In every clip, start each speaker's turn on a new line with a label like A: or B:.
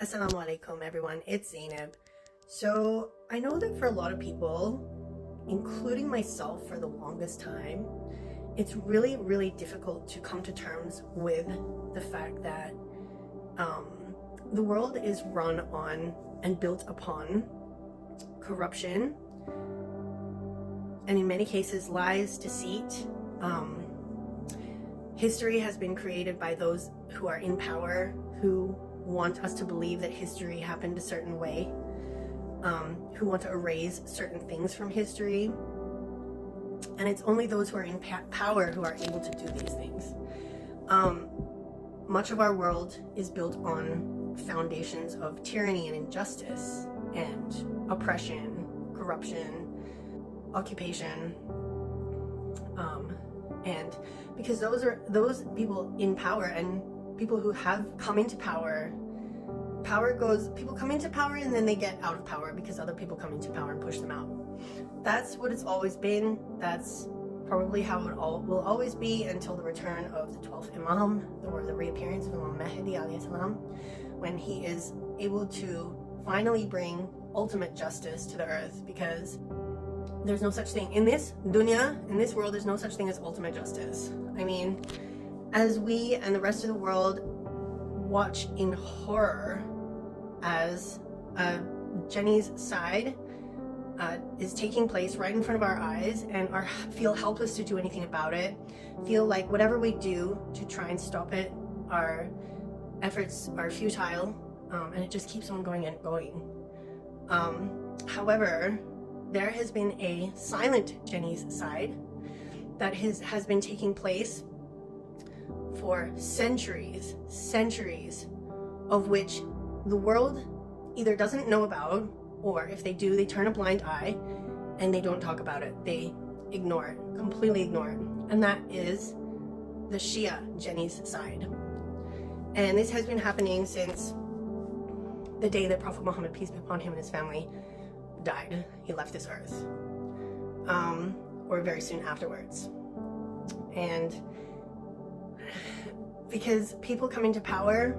A: Assalamu alaikum everyone, it's Zainab. So I know that for a lot of people, including myself for the longest time, it's really difficult to come to terms with the fact that the world is run on and built upon corruption, and in many cases lies, deceit. History has been created by those who are in power, who want us to believe that history happened a certain way, who want to erase certain things from history. And it's only those who are in power who are able to do these things. Much of our world is built on foundations of tyranny and injustice and oppression, corruption, occupation, and because those people in power and people who have come into power, people come into power and then they get out of power because other people come into power and push them out. That's what it's always been. That's probably how it will always be until the return of the 12th Imam, or the reappearance of Imam Mahdi alayhi salam, when he is able to finally bring ultimate justice to the earth, because there's no such thing in this dunya, in this world, there's no such thing as ultimate justice. I mean, as we and the rest of the world watch in horror as Jenny's side is taking place right in front of our eyes, and feel helpless to do anything about it, feel like whatever we do to try and stop it, our efforts are futile, and it just keeps on going and going. However, there has been a silent Jenny's side that has been taking place for centuries, of which the world either doesn't know about, or if they do, they turn a blind eye and they don't talk about it. They ignore it, completely ignore it. And that is the Shia Jenny's side. And this has been happening since the day that Prophet Muhammad, peace be upon him, and his family died. He left this earth, or very soon afterwards. And because people come into power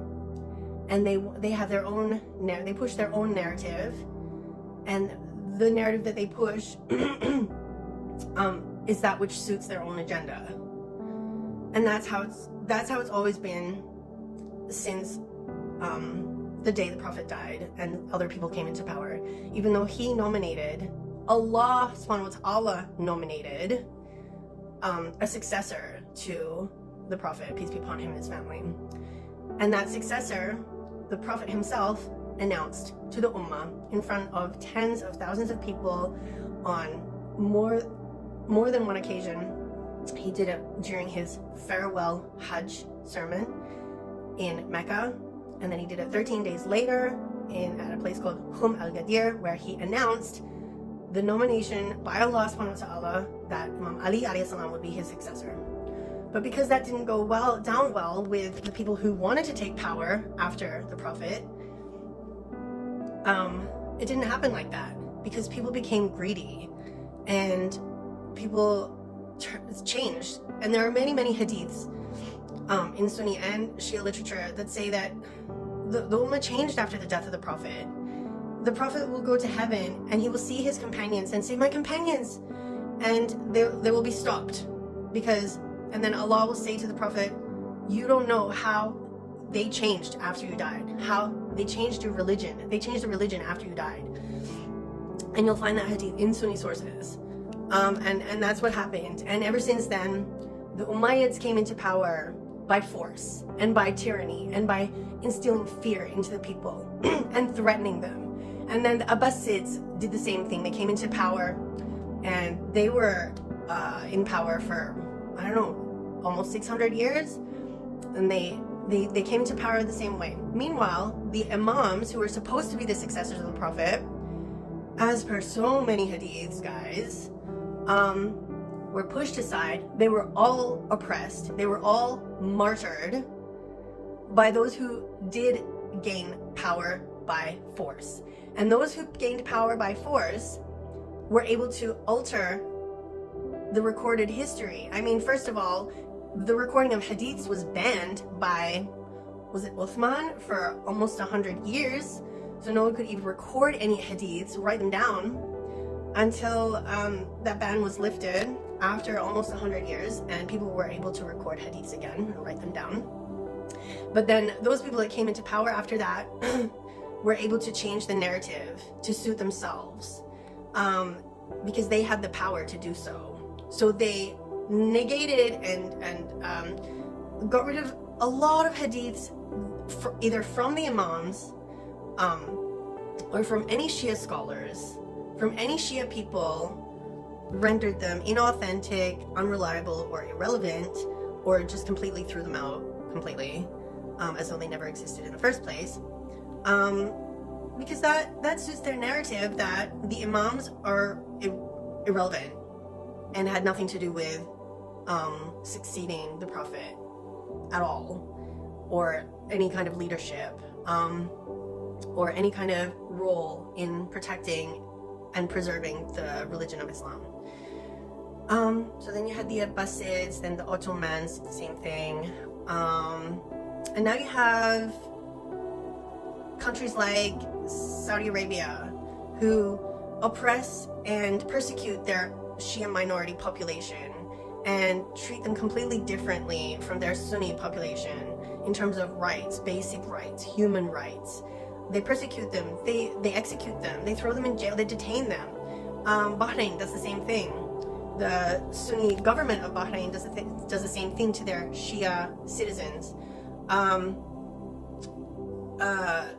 A: and they have their own, they push their own narrative, and the narrative that they push is that which suits their own agenda. And that's how it's always been since the day the Prophet died and other people came into power. Even though he nominated, Allah subhanahu wa ta'ala nominated a successor to the Prophet, peace be upon him and his family. And that successor, the Prophet himself, announced to the Ummah in front of tens of thousands of people on more than one occasion. He did it during his farewell Hajj sermon in Mecca, and then he did it 13 days later at a place called Al-Gadir, where he announced the nomination by Allah subhanahu wa ta'ala that Imam Ali alayhi salam would be his successor. But because that didn't go down well with the people who wanted to take power after the Prophet, it didn't happen like that, because people became greedy and people changed. And there are many hadiths in Sunni and Shia literature that say that the Ummah changed after the death of the Prophet. The Prophet will go to heaven and he will see his companions and say, "My companions," and they will be stopped, and then Allah will say to the Prophet, "You don't know how they changed after you died, how they changed your religion. They changed the religion after you died." And you'll find that hadith in Sunni sources. And that's what happened. And ever since then, the Umayyads came into power by force and by tyranny and by instilling fear into the people and threatening them. And then the Abbasids did the same thing. They came into power, and they were in power for, I don't know, almost 600 years, and they came into power the same way. Meanwhile, the Imams, who were supposed to be the successors of the Prophet, as per so many hadiths, guys, were pushed aside. They were all oppressed. They were all martyred by those who did gain power by force. And those who gained power by force were able to alter the recorded history. I mean, first of all, the recording of hadiths was banned by was it Uthman, for almost 100 years. So no one could even record any hadiths, write them down, until that ban was lifted after almost 100 years, and people were able to record hadiths again and write them down. But then those people that came into power after that were able to change the narrative to suit themselves, because they had the power to do so. So they negated and got rid of a lot of hadiths, either from the imams or from any Shia scholars, from any Shia people, rendered them inauthentic, unreliable, or irrelevant, or just completely threw them out completely, as though they never existed in the first place. Because that suits their narrative that the imams are irrelevant and had nothing to do with succeeding the prophet at all, or any kind of leadership, or any kind of role in protecting and preserving the religion of Islam. So then you had the Abbasids, then the Ottomans, the same thing. And now you have countries like Saudi Arabia, who oppress and persecute their Shia minority population and treat them completely differently from their Sunni population in terms of rights, basic rights, human rights. They persecute them, they execute them, they throw them in jail, they detain them. Bahrain does the same thing. The Sunni government of Bahrain does the same thing to their Shia citizens.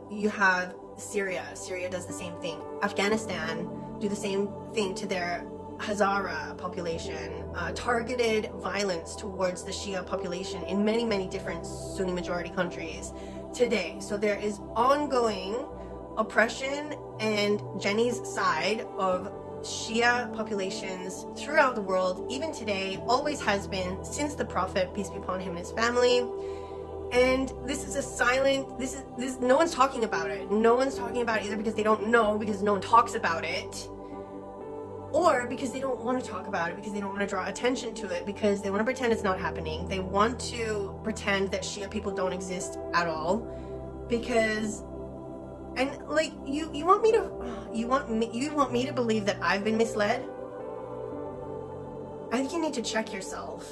A: You have Syria does the same thing. Afghanistan do the same thing to their Hazara population. Targeted violence towards the Shia population in many, many different Sunni majority countries today. So there is ongoing oppression, and Jenny's side of Shia populations throughout the world, even today, always has been since the Prophet, peace be upon him and his family. And this is a silent, this is no one's talking about it. No one's talking about it either because they don't know, because no one talks about it, or because they don't want to talk about it, because they don't want to draw attention to it, because they want to pretend it's not happening. They want to pretend that Shia people don't exist at all, because, and like, you want me to believe that I've been misled? I think you need to check yourself.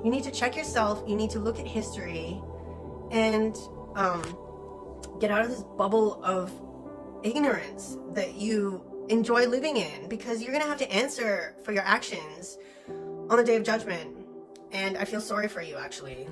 A: You need to check yourself. You need to look at history and get out of this bubble of ignorance that you enjoy living in, because you're gonna have to answer for your actions on the day of judgment. And I feel sorry for you, actually.